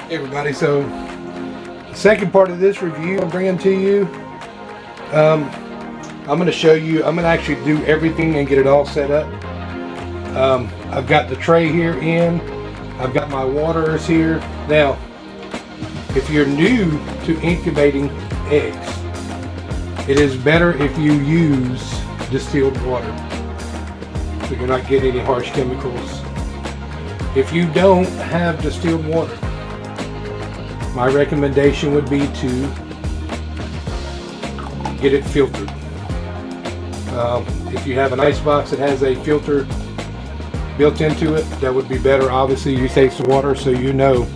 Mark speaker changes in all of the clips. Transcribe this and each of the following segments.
Speaker 1: Hey everybody, so the second part of this review I'm bringing to you, I'm going to show you, I'm going to actually do everything and get it all set up. I've got the tray here in, I've got my waters here. Now, if you're new to incubating eggs, it is better if you use distilled water, so you're not getting any harsh chemicals. If you don't have distilled water, my recommendation would be to get it filtered. If you have an ice box that has a filter built into it, that would be better. Obviously, you taste the water, so you know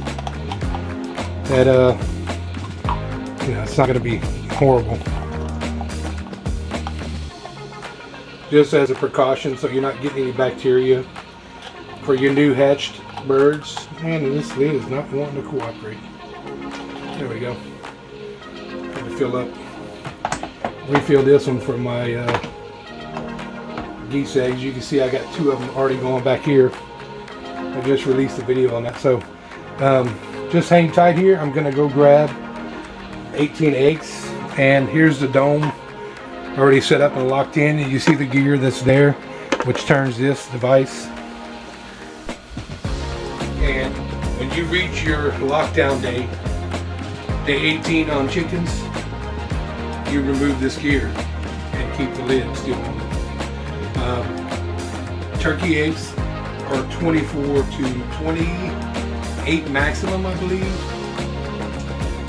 Speaker 1: that it's not going to be horrible. Just as a precaution, so you're not getting any bacteria for your new hatched birds. Man, this lid is not wanting to cooperate. There we go. Let me fill up. Refill this one for my geese eggs. You can see I got 2 of them already going back here. I just released the video on that. So just hang tight here. I'm going to go grab 18 eggs. And here's the dome already set up and locked in. And you see the gear that's there, which turns this device. And when you reach your lockdown day 18 on chickens, you remove this gear and keep the lid still on. Turkey eggs are 24 to 28 maximum, I believe.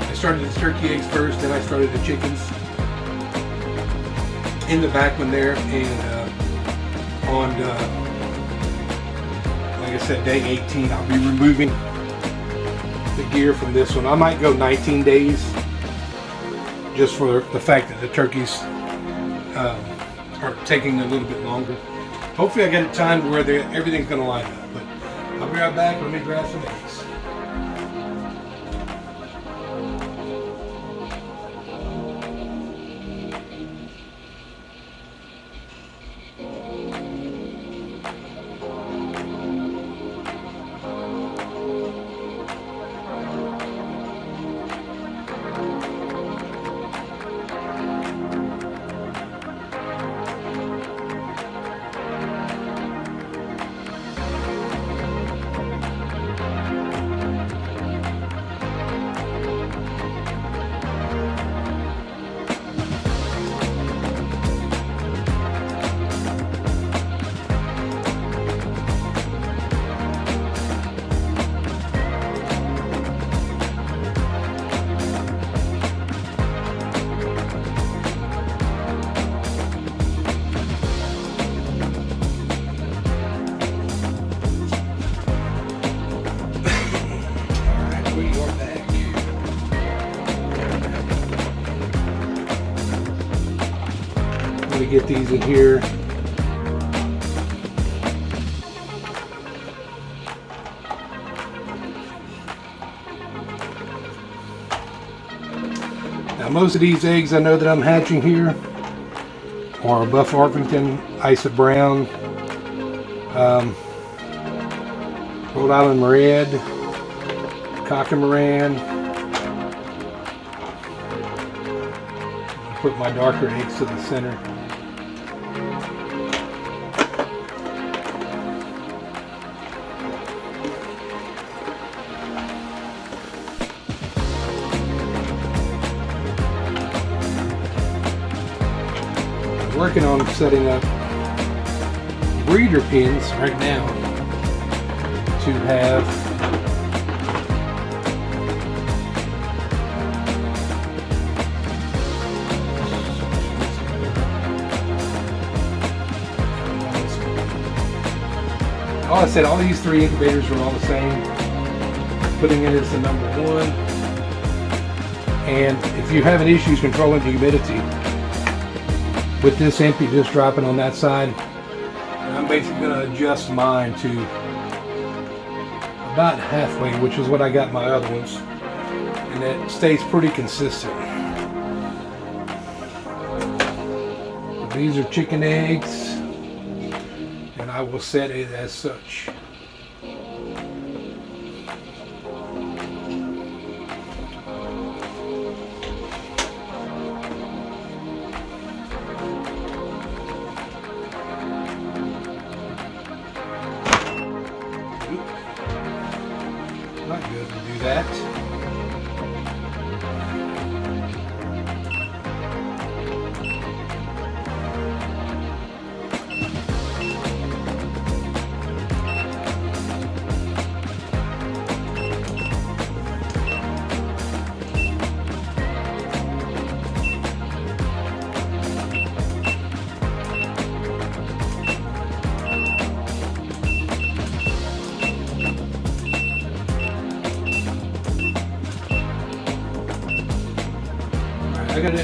Speaker 1: I started the turkey eggs first, then I started the chickens in the back one there, and like I said, day 18 I'll be removing the gear from this one. I might go 19 days just for the fact that the turkeys are taking a little bit longer. Hopefully I get it timed where everything's going to line up, but I'll be right back. Let me grab some eggs. Get these in here. Now most of these eggs I know that I'm hatching here are Buff Orpington, Isa Brown, Rhode Island Red, Cockamoran. Put my darker eggs to the center. Working on setting up breeder pens right now to have I said all these 3 incubators are all the same. Putting it as the number 1. And if you're having issues controlling the humidity, with this empty just dropping on that side, and I'm basically going to adjust mine to about halfway, which is what I got my other ones, and it stays pretty consistent. These are chicken eggs, and I will set it as such.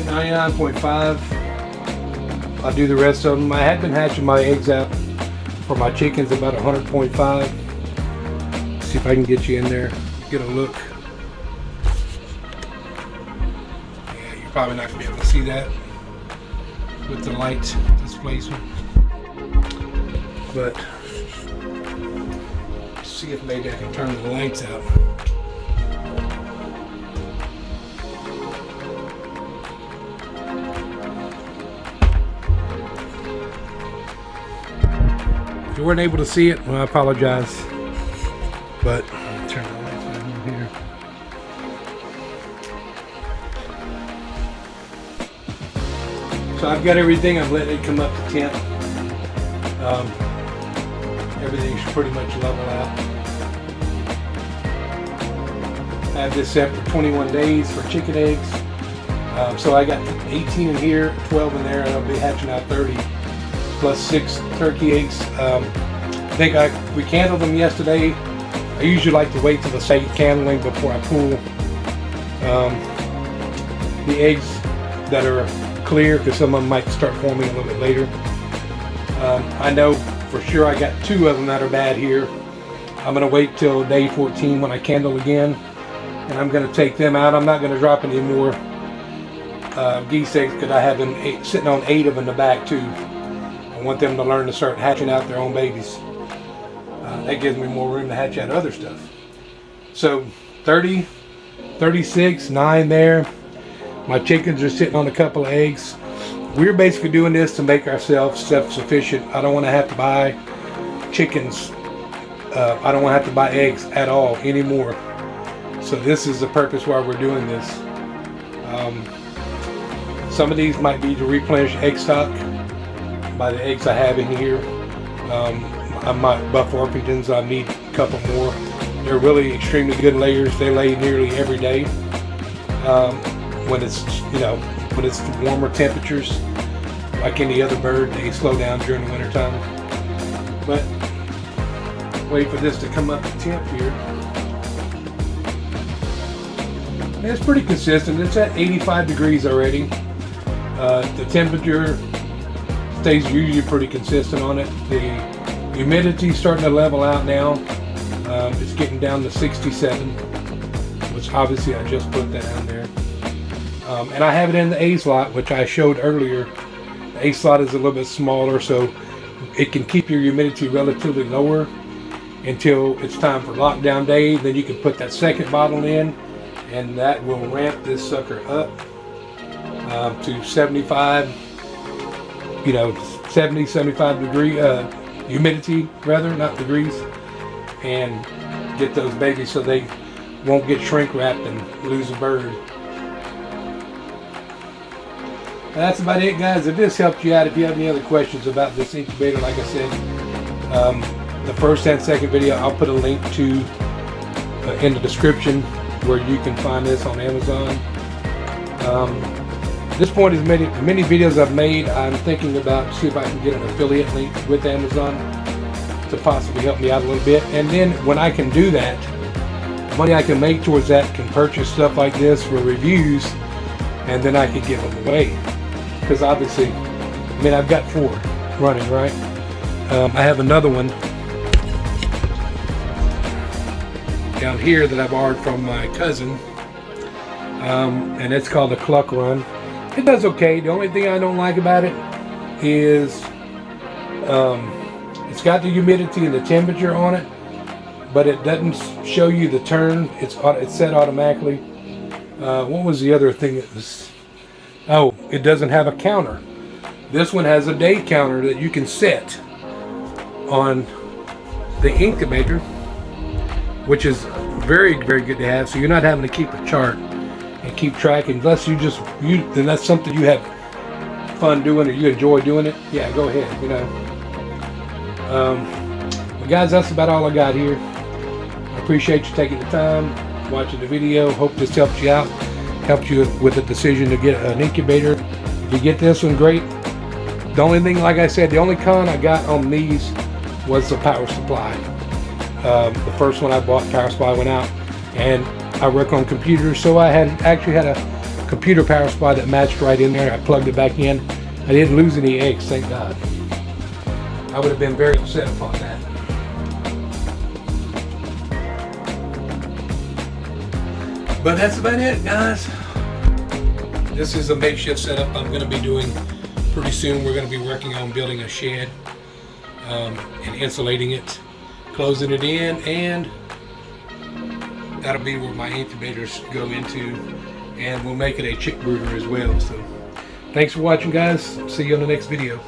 Speaker 1: 99.5. I'll do the rest of them. I had been hatching my eggs out for my chickens about 100.5. See if I can get you in there, get a look. Yeah, you're probably not gonna be able to see that with the light displacement. But see if maybe I can turn the lights out. If you weren't able to see it, well, I apologize. But turn the lights on here. So I've got everything. I'm letting it come up to temp. Everything should pretty much level out. I have this set for 21 days for chicken eggs. So I got 18 in here, 12 in there, and I'll be hatching out 30 plus 6 turkey eggs. I think we candled them yesterday. I usually like to wait till the second candling before I pull the eggs that are clear, because some of them might start forming a little bit later. I know for sure I got 2 of them that are bad here. I'm going to wait till day 14 when I candle again, and I'm going to take them out. I'm not going to drop any more geese eggs because I have them sitting on 8 of them in the back too. I want them to learn to start hatching out their own babies. That gives me more room to hatch out other stuff. So 30, 36, 9 there. My chickens are sitting on a couple of eggs. We're basically doing this to make ourselves self-sufficient. I don't want to have to buy chickens. I don't want to have to buy eggs at all anymore. So this is the purpose why we're doing this. Some of these might be to replenish egg stock by the eggs I have in here. I might Buff Orpingtons, I need a couple more. They're really extremely good layers. They lay nearly every day. When it's when it's warmer temperatures, like any other bird, they slow down during the winter time. But wait for this to come up to temp here. And it's pretty consistent. It's at 85 degrees already. The temperature stays usually pretty consistent on it. The humidity is starting to level out now. It's getting down to 67, which obviously I just put that down there. And I have it in the A slot, which I showed earlier. The A slot is a little bit smaller, so it can keep your humidity relatively lower until it's time for lockdown day. Then you can put that second bottle in, and that will ramp this sucker up to 75, 70, 75 degree humidity, rather, not degrees, and get those babies so they won't get shrink wrapped and lose a bird. That's about it, guys. If this helped you out, if you have any other questions about this incubator, like I said, the first and second video I'll put a link to in the description where you can find this on Amazon. At this point, as many videos I've made, I'm thinking about see if I can get an affiliate link with Amazon to possibly help me out a little bit. And then when I can do that, the money I can make towards that can purchase stuff like this for reviews, and then I can give them away. Because obviously, I've got 4 running, right? I have another one down here that I borrowed from my cousin, and it's called the Cluck Run. It does okay. The only thing I don't like about it is it's got the humidity and the temperature on it, but it doesn't show you the turn. It's set automatically. What was the other thing that was? Oh, it doesn't have a counter. This one has a day counter that you can set on the incubator, which is very, very good to have. So you're not having to keep a chart and keep track, unless then that's something you have fun doing or you enjoy doing it. Yeah, go ahead. But guys, that's about all I got here. I appreciate you taking the time, watching the video. Hope this helped you out, helped you with the decision to get an incubator. If you get this one, great. The only thing, like I said, the only con I got on these was the power supply. The first one I bought, power supply went out, and I work on computers, so I actually had a computer power supply that matched right in there. I plugged it back in. I didn't lose any eggs, thank God. I would have been very upset upon that. But that's about it, guys. This is a makeshift setup I'm going to be doing pretty soon. We're going to be working on building a shed and insulating it, closing it in, and that'll be where my incubators go into, and we'll make it a chick brooder as well. So thanks for watching, guys. See you on the next video.